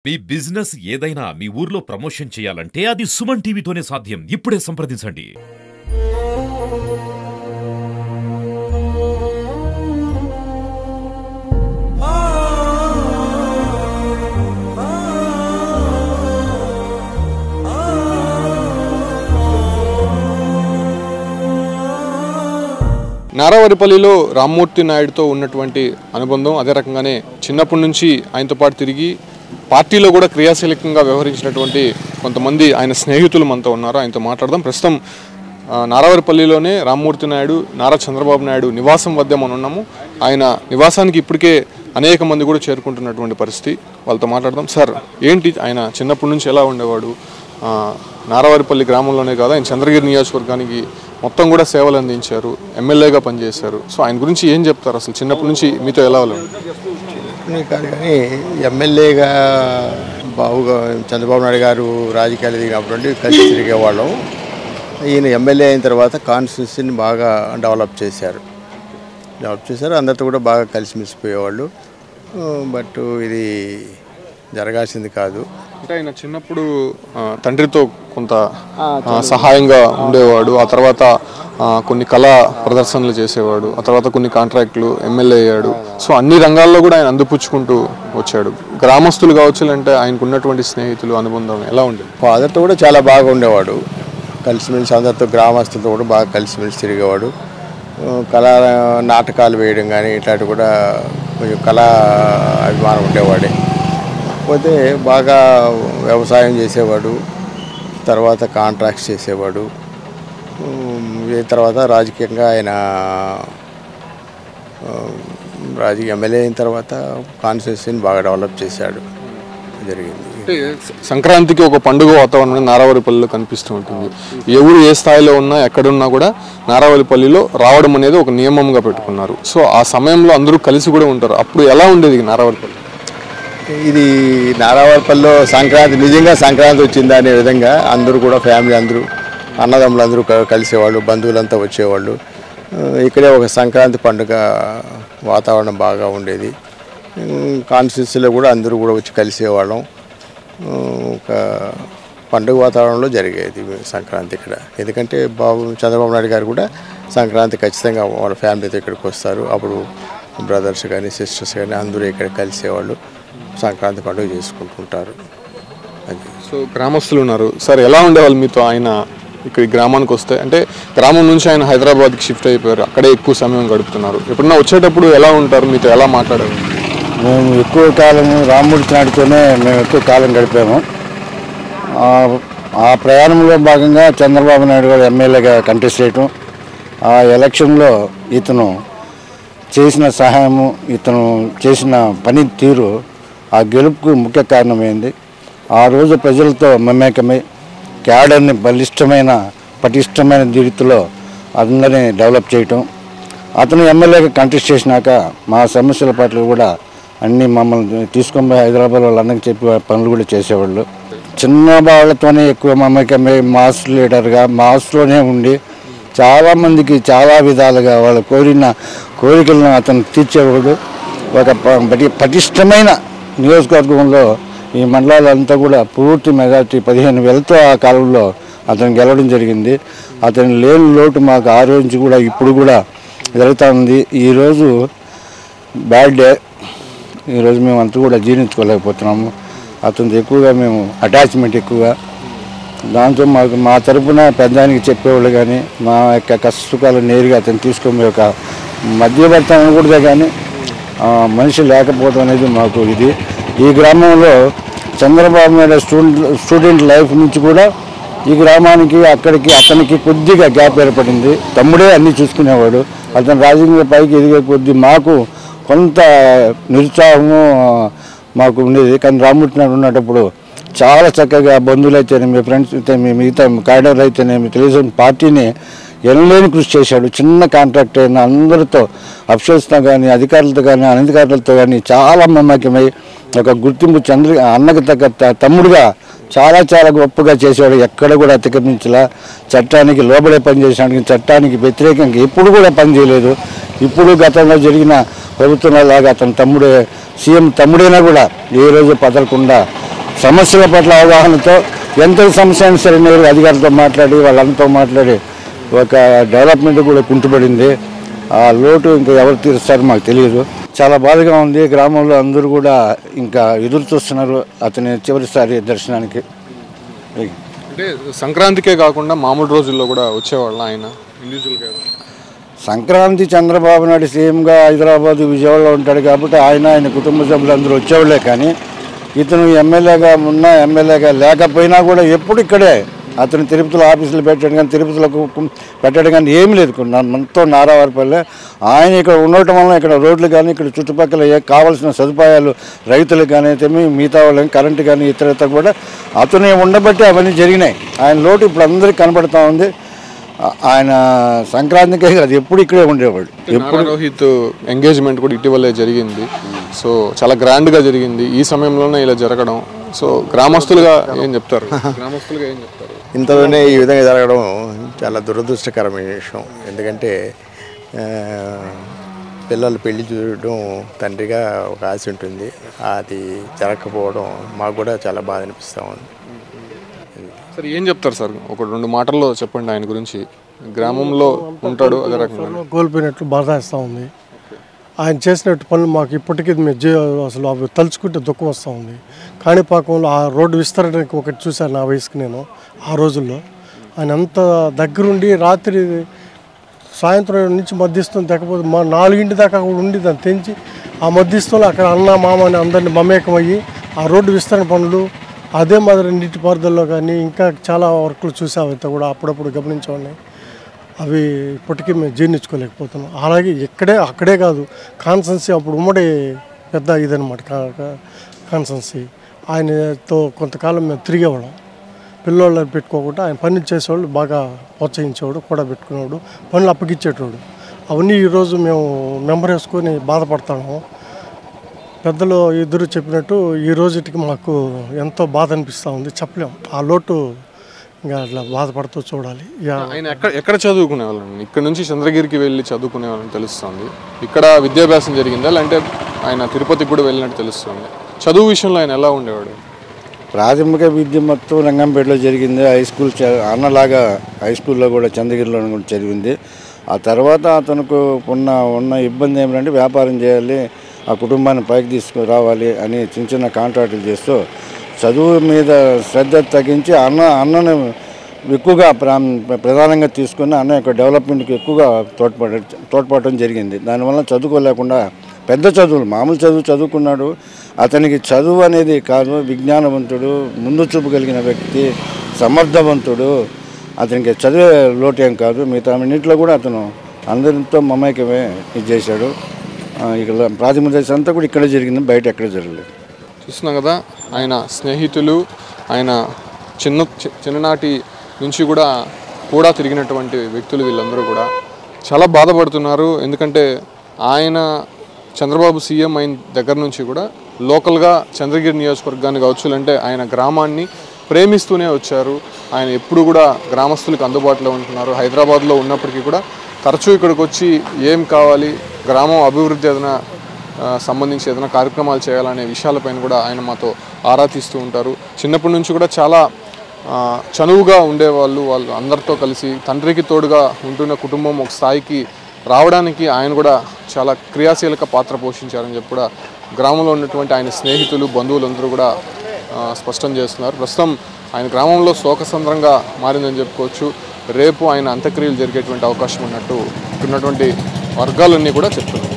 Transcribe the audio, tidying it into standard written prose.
మీ business ఏదైనా మీ ఊర్లో promotion చేయాలంటే అది సుమన్ టీవీతోనే సాధ్యం. ఇప్పుడే సంప్రదించండి. నారావారిపల్లిలో రామ్మూర్తి నాయుడుతో ఉన్నటువంటి అనుబంధం అదే రకంగానే చిన్నప్పటి నుంచి ఆయనతో పాటు తిరిగి పార్టీలో కూడా క్రియాశీలకంగా వ్యవహరించినటువంటి కొంతమంది ఆయన స్నేహితులు మనతో ఉన్నారు. ఆయనతో మాట్లాడదాం. ప్రస్తుతం నారావారిపల్లిలోనే రామ్మూర్తి నాయుడు నారా చంద్రబాబు నాయుడు నివాసం వద్ద మనం ఉన్నాము. ఆయన నివాసానికి ఇప్పటికే అనేక మంది కూడా చేరుకుంటున్నటువంటి పరిస్థితి. వాళ్ళతో మాట్లాడదాం. సార్, ఏంటి ఆయన చిన్నప్పటి నుంచి ఎలా ఉండేవాడు? నారావారిపల్లి గ్రామంలోనే కాదు, ఆయన చంద్రగిరి నియోజకవర్గానికి మొత్తం కూడా సేవలు అందించారు, ఎమ్మెల్యేగా పనిచేశారు. సో ఆయన గురించి ఏం చెప్తారు? అసలు చిన్నప్పటి నుంచి మీతో ఎలా కాదు కానీ ఎమ్మెల్యేగా బాబుగా చంద్రబాబు నాయుడు గారు రాజకీయాలు దిగినప్పుడు కలిసి తిరిగేవాళ్ళం. ఈయన ఎమ్మెల్యే అయిన తర్వాత కాన్స్టిట్యూన్సీని బాగా డెవలప్ చేశారు. అందరితో కూడా బాగా కలిసిమెలిసిపోయేవాళ్ళు. బట్ ఇది జరగాల్సింది కాదు. అంటే ఆయన చిన్నప్పుడు తండ్రితో కొంత సహాయంగా ఉండేవాడు. ఆ తర్వాత కొన్ని కళా ప్రదర్శనలు చేసేవాడు. ఆ తర్వాత కొన్ని కాంట్రాక్టులు, ఎమ్మెల్యే అయ్యాడు. సో అన్ని రంగాల్లో కూడా ఆయన అందిపుచ్చుకుంటూ వచ్చాడు. గ్రామస్తులు కావచ్చు అంటే ఆయనకు ఉన్నటువంటి స్నేహితులు అనుబంధం ఎలా ఉండేది? ఫాదర్తో కూడా చాలా బాగా ఉండేవాడు. కలిసిమెలిసి అందరితో గ్రామస్తులతో కూడా బాగా కలిసిమెలిసి తిరిగేవాడు. కళా నాటకాలు వేయడం కానీ ఇట్లాంటివి కూడా కొంచెం కళా అభిమానం ఉండేవాడే. కాకపోతే బాగా వ్యవసాయం చేసేవాడు, తర్వాత కాంట్రాక్ట్స్ చేసేవాడు. తర్వాత రాజకీయంగా ఆయన ఎమ్మెల్యే అయిన తర్వాత కాన్స్టిట్యూన్సీని బాగా డెవలప్ చేశాడు. జరిగింది. అంటే సంక్రాంతికి ఒక పండుగ వాతావరణం నారావారిపల్లిలో కనిపిస్తూ ఉంటుంది. ఎవరు ఏ స్థాయిలో ఉన్నా ఎక్కడున్నా కూడా నారావారిపల్లిలో రావడం అనేది ఒక నియమంగా పెట్టుకున్నారు. సో ఆ సమయంలో అందరూ కలిసి కూడా ఉంటారు. అప్పుడు ఎలా ఉండేది నారావారిపల్లి? ఇది నారావారిపల్లిలో సంక్రాంతి నిజంగా సంక్రాంతి వచ్చిందా అనే విధంగా అందరూ కూడా ఫ్యామిలీ అందరూ అన్నదమ్ములు అందరూ కలిసేవాళ్ళు, బంధువులంతా వచ్చేవాళ్ళు. ఇక్కడే ఒక సంక్రాంతి పండుగ వాతావరణం బాగా ఉండేది. కాన్స్టిట్యూన్సీలో కూడా అందరూ కూడా వచ్చి కలిసేవాళ్ళం. ఒక పండుగ వాతావరణంలో జరిగేది సంక్రాంతి ఇక్కడ. ఎందుకంటే చంద్రబాబు నాయుడు గారు కూడా సంక్రాంతి ఖచ్చితంగా వాళ్ళ ఫ్యామిలీతో ఇక్కడికి వస్తారు. అప్పుడు బ్రదర్స్ కానీ సిస్టర్స్ కానీ అందరూ ఇక్కడ కలిసేవాళ్ళు, సంక్రాంతి పండుగ చేసుకుంటుంటారు. అది. సో గ్రామస్తులు ఉన్నారు సార్, ఎలా ఉండేవాళ్ళు మీతో? ఆయన ఇక్కడ గ్రామానికి వస్తే అంటే గ్రామం నుంచి ఆయన హైదరాబాద్కి షిఫ్ట్ అయిపోయారు, అక్కడే ఎక్కువ సమయం గడుపుతున్నారు. ఎప్పుడన్నా వచ్చేటప్పుడు ఎలా ఉంటారు? మీతో ఎలా మాట్లాడారు? మేము ఎక్కువ కాలం రామ్మూర్తి నాయుడుతోనే మేము ఎక్కువ కాలం గడిపాము. ఆ ప్రయాణంలో భాగంగా చంద్రబాబు నాయుడు గారు ఎమ్మెల్యేగా కంటెస్ట్ చేయటం, ఆ ఎలక్షన్లో ఇతను చేసిన సహాయము, ఇతను చేసిన పని తీరు ఆ గెలుపుకు ముఖ్య కారణమైంది. ఆ రోజు ప్రజలతో మమేకమై క్యాడర్ని పటిష్టమైన రీతిలో అందరినీ డెవలప్ చేయటం, అతను ఎమ్మెల్యేగా కంటెస్ట్ చేసినాక మా సమస్యల పట్ల కూడా అన్నీ మమ్మల్ని తీసుకొని పోయి హైదరాబాద్ వాళ్ళందరికీ చెప్పి పనులు కూడా చేసేవాళ్ళు. చిన్న వాళ్ళతోనే ఎక్కువ మమేకమై మాస్ లీడర్గా మాస్లోనే ఉండి చాలామందికి చాలా విధాలుగా వాళ్ళు కోరిన కోరికలను అతను తీర్చేవాడు. ఒక పటిష్టమైన నియోజకవర్గంలో ఈ మండలాలంతా కూడా పూర్తి మెజార్టీ 15,000తో ఆ కాలంలో అతను గెలవడం జరిగింది. అతను లేని లోటు మాకు ఆ రోజు కూడా ఇప్పుడు కూడా జరుగుతూ ఉంది. ఈరోజు బ్యాడ్ డే. ఈరోజు మేము అంతా కూడా జీర్ణించుకోలేకపోతున్నాము. అతనితో ఎక్కువగా మేము అటాచ్మెంట్ ఎక్కువగా, దాంతో మా తరఫున పెద్దానికి చెప్పేవాళ్ళు కానీ మా యొక్క కష్టసుఖాలు నేరుగా అతను తీసుకొని ఒక మధ్యవర్తి అనకూడదే కానీ మనిషి లేకపోవడం అనేది మాకు ఇది. ఈ గ్రామంలో చంద్రబాబు నాయుడు స్టూడెంట్ లైఫ్ నుంచి కూడా ఈ గ్రామానికి అతనికి కొద్దిగా గ్యాప్ ఏర్పడింది. తమ్ముడే అన్నీ చూసుకునేవాడు. అతను రాజకీయ పైకి ఎదిగే కొద్దీ మాకు కొంత నిరుత్సాహము మాకు ఉండేది. కానీ రామ్మూర్తి నాయుడు ఉన్నప్పుడు చాలా చక్కగా బంధువులైతేనేమి, ఫ్రెండ్స్ అయితేనేమి, మిగతా క్యాడర్ అయితేనేమి, తెలుగుదేశం పార్టీని ఎనలేని కృషి చేశాడు. చిన్న కాంట్రాక్ట్ అయిన అందరితో అఫీషియల్స్తో కానీ అధికారులతో కానీ అనధికారులతో కానీ చాలా మమేకమై ఒక గుర్తింపు అన్నకు తగ్గ తమ్ముడుగా చాలా చాలా గొప్పగా చేసేవాడు. ఎక్కడ కూడా అతిక్రమించలా, చట్టానికి లోబడే పనిచేసాడు. చట్టానికి వ్యతిరేకంగా ఎప్పుడు కూడా పనిచేయలేదు. ఇప్పుడు గతంలో జరిగిన ప్రభుత్వంలాగా అతని తమ్ముడే సీఎం తమ్ముడైనా కూడా ఏ రోజు పదలకుండా సమస్యల పట్ల అవగాహనతో ఎంత సమస్య అయినా సరే నేరు అధికారులతో మాట్లాడి వాళ్ళంతా మాట్లాడి ఒక డెవలప్మెంట్ కూడా కుంటుపడింది. ఆ లోటు ఇంకా ఎవరు తీరుస్తారో మాకు తెలియదు. చాలా బాధగా ఉంది. గ్రామంలో అందరూ కూడా ఇంకా ఎదురు చూస్తున్నారు అతని చివరిసారి దర్శనానికి. అంటే సంక్రాంతికే కాకుండా మామూలు రోజుల్లో కూడా వచ్చేవాళ్ళ ఆయన ఇండివిజువల్గా? సంక్రాంతి చంద్రబాబు నాయుడు సీఎంగా హైదరాబాద్ విజయవాడలో ఉంటాడు కాబట్టి ఆయన కుటుంబ సభ్యులు అందరూ వచ్చేవాళ్ళే. కానీ ఇతను ఎమ్మెల్యేగా ఉన్నా ఎమ్మెల్యేగా లేకపోయినా కూడా ఎప్పుడు ఇక్కడే అతను తిరుపతిలో ఆఫీసులు పెట్టాడు కానీ తిరుపతిలో పెట్టాడు కానీ ఏమీ లేదు. మొత్తం నారావారిపల్లె ఆయన ఇక్కడ ఉండటం వల్ల ఇక్కడ రోడ్లు కానీ ఇక్కడ చుట్టుపక్కల కావాల్సిన సదుపాయాలు రైతులకు కానీ అయితే మిగతా వాళ్ళకి కరెంటు కానీ ఇతర కూడా అతను ఉండబట్టి అవన్నీ జరిగినాయి. ఆయన లోటు ఇప్పుడు అందరికీ కనబడుతూ ఉంది. ఆయన సంక్రాంతికే కాదు ఎప్పుడు ఇక్కడే ఉండేవాడు. ఎప్పుడు రోహిత్ ఎంగేజ్మెంట్ కూడా ఇటీవలే జరిగింది. సో చాలా గ్రాండ్గా జరిగింది. ఈ సమయంలోనే ఇలా జరగడం, సో గ్రామస్తులుగా ఏం చెప్తారు? ఇంతలోనే ఈ విధంగా జరగడం చాలా దురదృష్టకరమైన విషయం. ఎందుకంటే పిల్లలు పెళ్లి చూడడం తండ్రిగా ఒక ఆశ ఉంటుంది. అది జరగకపోవడం మాకు కూడా చాలా బాధ అనిపిస్తూ ఉంది. సార్ ఏం చెప్తారు సార్? ఒక 2 మాటల్లో చెప్పండి ఆయన గురించి. గ్రామంలో ఉంటాడు, అదే రకంగా కోల్పోయినట్లు బాధ వేస్తూ ఉంది. ఆయన చేసినట్టు పనులు మాకు ఇప్పటికీ అసలు అవి తలుచుకుంటే దుఃఖం వస్తూ ఉంది. కాణిపాకంలో ఆ రోడ్డు విస్తరణకి ఒకటి చూశాను నా వయసుకు నేను. ఆ రోజుల్లో ఆయన అంత దగ్గరుండి రాత్రి సాయంత్రం నుంచి మధ్యస్థం తెకపోతే మా 4 దాకా కూడా ఉండి దాన్ని తెంచి ఆ మధ్యస్థంలో అక్కడ అన్న మామ అని అందరినీ మమేకమయ్యి ఆ రోడ్డు విస్తరణ పనులు, అదే మాదిరి నీటిపారుదలలో కానీ ఇంకా చాలా వర్కులు చూసామంతా కూడా అప్పుడప్పుడు గమనించేవాడిని. అవి ఇప్పటికీ మేము జీర్ణించుకోలేకపోతున్నాం. అలాగే అక్కడే కాదు, కాన్సెన్సీ అప్పుడు ఉమ్మడి పెద్ద ఇదనమాట కాన్సెన్సీ. ఆయనతో కొంతకాలం మేము తిరిగేవాళ్ళం. పిల్లోళ్ళని పెట్టుకోకుండా ఆయన పనులు చేసేవాళ్ళు బాగా ప్రోత్సహించేవాడు, కూడా పెట్టుకునేవాడు, పనులు అప్పగించేటోడు. అవన్నీ ఈరోజు మేము మెంబర్ వేసుకొని బాధపడతాము. పెద్దలు ఇద్దరు చెప్పినట్టు ఈ రోజుకి మాకు ఎంతో బాధ అనిపిస్తూ ఉంది, చెప్పలేము. ఆ లోటు ఇంకా అట్లా బాధపడుతూ చూడాలి. ఆయన ఎక్కడ చదువుకునే వాళ్ళని? ఇక్కడ నుంచి చంద్రగిరికి వెళ్ళి చదువుకునే వాళ్ళని తెలుస్తుంది. ఇక్కడ విద్యాభ్యాసం జరిగిందా, లేదంటే ఆయన తిరుపతికి కూడా వెళ్ళినట్టు తెలుస్తుంది. చదువు విషయంలో ఆయన ఎలా ఉండేవాడు? ప్రాథమిక విద్య మొత్తం రంగంపేటలో జరిగింది. హై స్కూల్ అన్నలాగా హై స్కూల్లో కూడా చంద్రగిరిలో కూడా చదివింది. ఆ తర్వాత అతనికి ఉన్న ఇబ్బంది ఏమిటంటే వ్యాపారం చేయాలి, ఆ కుటుంబాన్ని పైకి తీసుకురావాలి అని చిన్న కాంట్రాక్టులు చేస్తూ చదువు మీద శ్రద్ధ తగ్గించి అన్నను ఎక్కువగా ప్రధానంగా తీసుకుని అన్న యొక్క డెవలప్మెంట్కి ఎక్కువగా తోడ్పడటం జరిగింది. దానివల్ల చదువుకోలేకుండా పెద్ద చదువులు మామూలు చదువుకున్నాడు. అతనికి చదువు అనేది కాదు, విజ్ఞానవంతుడు, ముందు చూపు కలిగిన వ్యక్తి, సమర్థవంతుడు. అతనికి చదివే లోటు ఏం కాదు. మిగతా అన్నింటిలో కూడా అతను అందరితో మమైకమే ఇది చేశాడు. ఇక్కడ ప్రాథమిక దశ అంతా కూడా ఇక్కడే జరిగింది, బయట ఎక్కడ జరగలేదు. చూస్తున్నాం కదా, ఆయన స్నేహితులు, ఆయన చిన్ననాటి నుంచి కూడా తిరిగినటువంటి వ్యక్తులు వీళ్ళందరూ కూడా చాలా బాధపడుతున్నారు. ఎందుకంటే ఆయన చంద్రబాబు సీఎం అయిన దగ్గర నుంచి కూడా లోకల్గా చంద్రగిరి నియోజకవర్గాన్ని కావచ్చు, అంటే ఆయన గ్రామాన్ని ప్రేమిస్తూనే వచ్చారు. ఆయన ఎప్పుడు కూడా గ్రామస్తులకు అందుబాటులో ఉంటున్నారు. హైదరాబాద్లో ఉన్నప్పటికీ కూడా తరచూ ఇక్కడికి వచ్చి ఏం కావాలి, గ్రామం అభివృద్ధి ఏదైనా సంబంధించి ఏదైనా కార్యక్రమాలు చేయాలనే విషయాలపైన కూడా ఆయన మాతో ఆరా తీస్తూ ఉంటారు. చిన్నప్పటి నుంచి కూడా చాలా చనువుగా ఉండేవాళ్ళు. వాళ్ళు అందరితో కలిసి తండ్రికి తోడుగా ఉంటున్న కుటుంబం ఒక స్థాయికి రావడానికి ఆయన కూడా చాలా క్రియాశీలక పాత్ర పోషించారని చెప్పి కూడా గ్రామంలో ఉన్నటువంటి ఆయన స్నేహితులు, బంధువులందరూ కూడా స్పష్టం చేస్తున్నారు. ప్రస్తుతం ఆయన గ్రామంలో శోకసంద్రంగా మారిందని చెప్పుకోవచ్చు. రేపు ఆయన అంత్యక్రియలు జరిగేటువంటి అవకాశం ఉన్నట్టు ఉన్నటువంటి వర్గాలన్నీ కూడా చెప్తున్నారు.